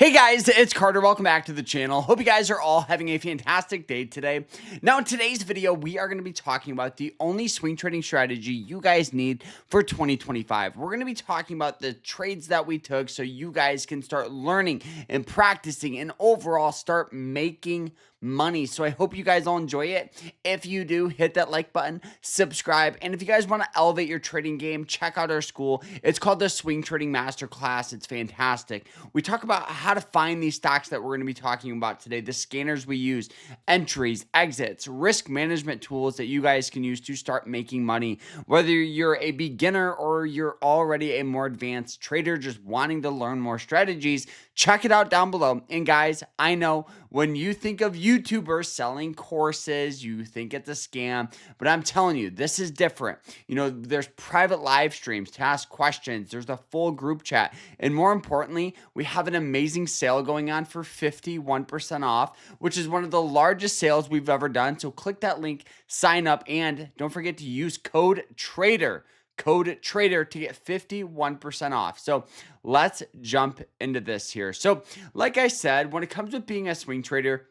Hey guys, it's Carter. Welcome back to the channel. Hope you guys are all having a fantastic day today. Now in today's video, we are going to be talking about the only swing trading strategy you guys need for 2025. We're going to be talking about the trades that we took so you guys can start learning and practicing and overall start making money. So I hope you guys all enjoy it. If you do, hit that like button, subscribe, and if you guys want to elevate your trading game, check out our school. It's called the Swing Trading Masterclass. It's fantastic. We talk about how to find these stocks that we're going to be talking about today, the scanners we use, entries, exits, risk management tools that you guys can use to start making money. Whether you're a beginner or you're already a more advanced trader just wanting to learn more strategies, check it out down below. And guys, I know when you think of YouTubers selling courses, you think it's a scam, but I'm telling you, this is different. You know, there's private live streams to ask questions. There's a full group chat. And more importantly, we have an amazing sale going on for 51% off, which is one of the largest sales we've ever done. So click that link, sign up, and don't forget to use code TRADER to get 51% off. So let's jump into this here. So like I said, when it comes with being a swing trader,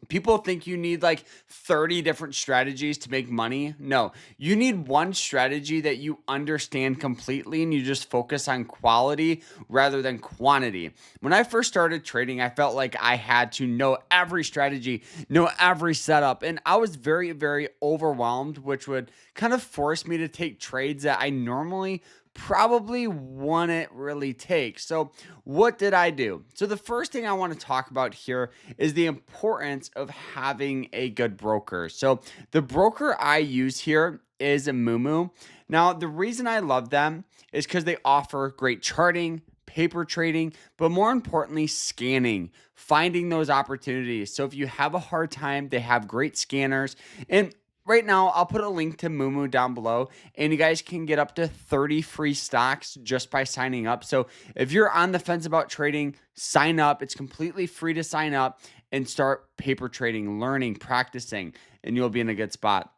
people think you need like 30 different strategies to make money. No, you need one strategy that you understand completely and you just focus on quality rather than quantity. When I first started trading, I felt like I had to know every strategy, know every setup, and I was very, very overwhelmed, which would kind of force me to take trades that I normally probably wouldn't really take. So what did I do? So the first thing I want to talk about here is the importance of having a good broker. So the broker I use here is a Mumu. Now, the reason I love them is because they offer great charting, paper trading, but more importantly, scanning, finding those opportunities. So if you have a hard time, they have great scanners. And right now, I'll put a link to Mumu down below, and you guys can get up to 30 free stocks just by signing up. So if you're on the fence about trading, sign up. It's completely free to sign up and start paper trading, learning, practicing, and you'll be in a good spot.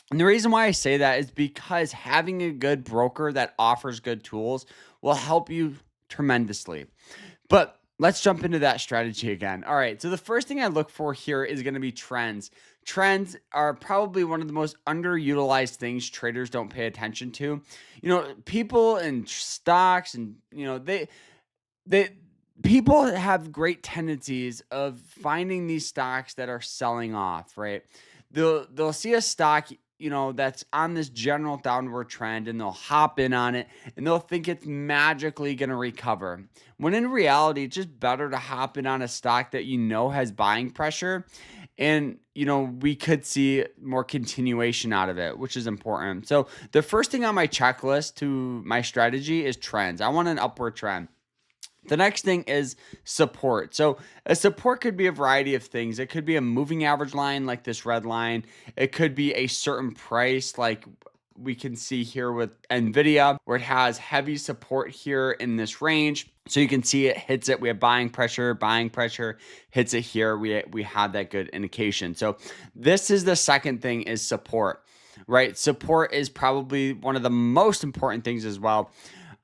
And the reason why I say that is because having a good broker that offers good tools will help you tremendously. But let's jump into that strategy again. All right, so the first thing I look for here is going to be trends. Trends are probably one of the most underutilized things traders don't pay attention to. You know, people in stocks and, you know, they people have great tendencies of finding these stocks that are selling off, right? They'll see a stock, you know, that's on this general downward trend and they'll hop in on it and they'll think it's magically going to recover. When in reality, it's just better to hop in on a stock that you know has buying pressure. And, you know, we could see more continuation out of it, which is important. So the first thing on my checklist to my strategy is trends. I want an upward trend. The next thing is support. So a support could be a variety of things. It could be a moving average line like this red line. It could be a certain price like we can see here with NVIDIA, where it has heavy support here in this range. So you can see it hits it. We have buying pressure, hits it here. We have that good indication. So this is the second thing is support, right? Support is probably one of the most important things as well.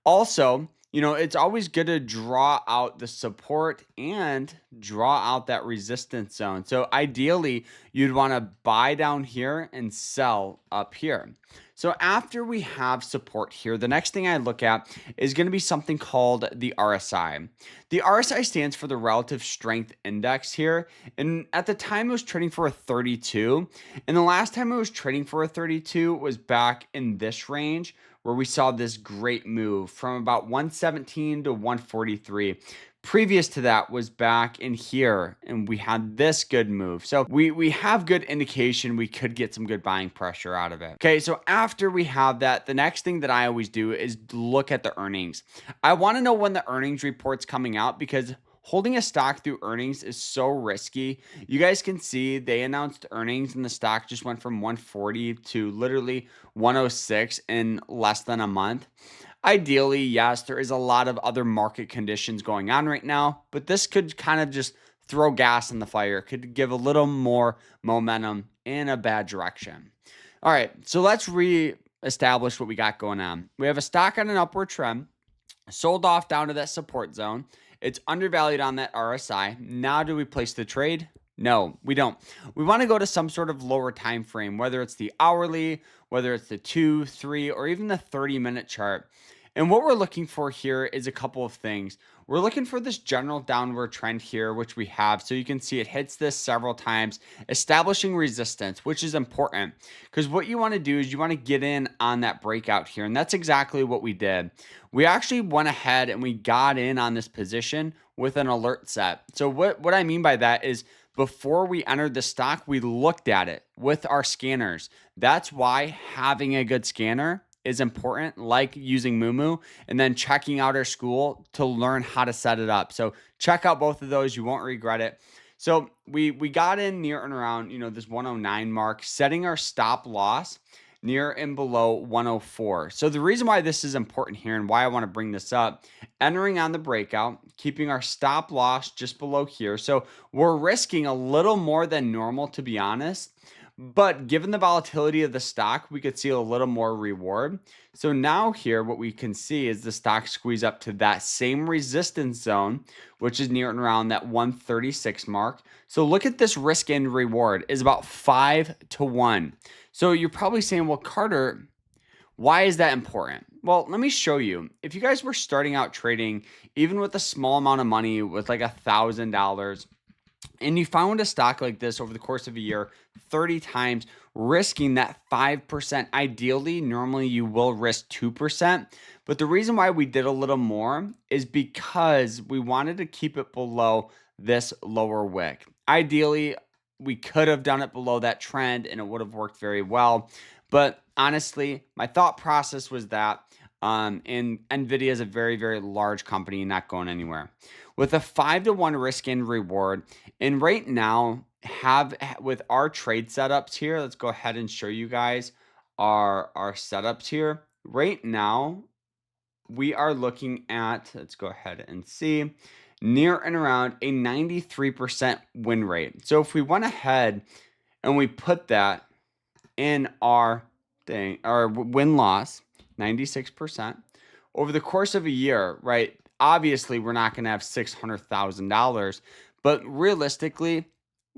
Also, you know, it's always good to draw out the support and draw out that resistance zone. So ideally, you'd want to buy down here and sell up here. So after we have support here, the next thing I look at is going to be something called the RSI. The RSI stands for the Relative Strength Index here. And at the time, it was trading for a 32. And the last time it was trading for a 32 was back in this range, where we saw this great move from about 117 to 143. Previous to that was back in here, and we had this good move. So we have good indication we could get some good buying pressure out of it. Okay, so after we have that, the next thing that I always do is look at the earnings. I want to know when the earnings report's coming out because holding a stock through earnings is so risky. You guys can see they announced earnings and the stock just went from 140 to literally 106 in less than a month. Ideally, yes, there is a lot of other market conditions going on right now, but this could kind of just throw gas in the fire, could give a little more momentum in a bad direction. All right, so let's reestablish what we got going on. We have a stock on an upward trend, sold off down to that support zone. It's undervalued on that RSI. Now, do we place the trade? No, we don't. We want to go to some sort of lower time frame, whether it's the hourly, whether it's the 2, 3, or even the 30-minute chart. And what we're looking for here is a couple of things. We're looking for this general downward trend here, which we have. So you can see it hits this several times, establishing resistance, which is important because what you want to do is you want to get in on that breakout here. And that's exactly what we did. We actually went ahead and we got in on this position with an alert set. So what I mean by that is before we entered the stock, we looked at it with our scanners. That's why having a good scanner is important, like using Mumu and then checking out our school to learn how to set it up. So check out both of those. You won't regret it. So we got in near and around, this 109 mark, setting our stop loss near and below 104. So the reason why this is important here and why I want to bring this up, entering on the breakout, keeping our stop loss just below here. So we're risking a little more than normal, to be honest. But given the volatility of the stock, we could see a little more reward. So now here, what we can see is the stock squeeze up to that same resistance zone, which is near and around that 136 mark. So look at this risk and reward is about 5 to 1. So you're probably saying, well, Carter, why is that important? Well, let me show you. If you guys were starting out trading, even with a small amount of money, with like $1,000, and you found a stock like this over the course of a year 30 times, risking that 5%. Ideally, normally you will risk 2%. But the reason why we did a little more is because we wanted to keep it below this lower wick. Ideally, we could have done it below that trend and it would have worked very well. But honestly, my thought process was that and NVIDIA is a very, very large company, not going anywhere. With a 5 to 1 risk and reward, and right now, with our trade setups here, let's go ahead and show you guys our setups here. Right now, we are looking at, let's go ahead and see, near and around a 93% win rate. So if we went ahead and we put that in our thing, our win-loss, 96%, over the course of a year, right? Obviously, we're not going to have $600,000, but realistically,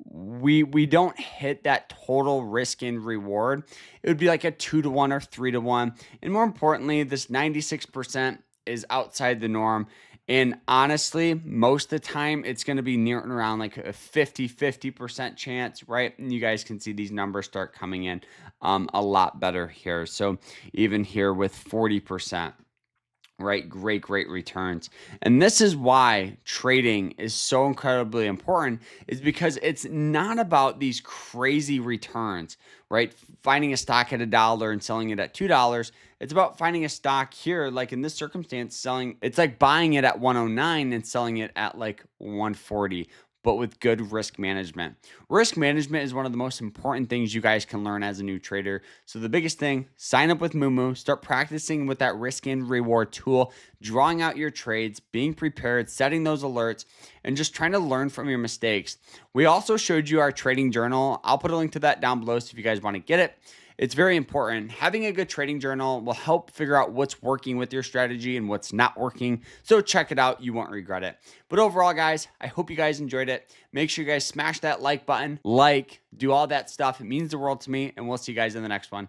we don't hit that total risk and reward. It would be like a 2 to 1 or 3 to 1. And more importantly, this 96% is outside the norm. And honestly, most of the time, it's going to be near and around like a 50% chance, right? And you guys can see these numbers start coming in a lot better here. So even here with 40%. Right? Great returns. And this is why trading is so incredibly important, is because it's not about these crazy returns, right? Finding a stock at $1 and selling it at $2. It's about finding a stock here, like in this circumstance, it's like buying it at 109 and selling it at like 140. But with good risk management. Risk management is one of the most important things you guys can learn as a new trader. So the biggest thing, sign up with Mumu, start practicing with that risk and reward tool, drawing out your trades, being prepared, setting those alerts, and just trying to learn from your mistakes. We also showed you our trading journal. I'll put a link to that down below so if you guys want to get it. It's very important. Having a good trading journal will help figure out what's working with your strategy and what's not working. So check it out. You won't regret it. But overall, guys, I hope you guys enjoyed it. Make sure you guys smash that like button, do all that stuff. It means the world to me. And we'll see you guys in the next one.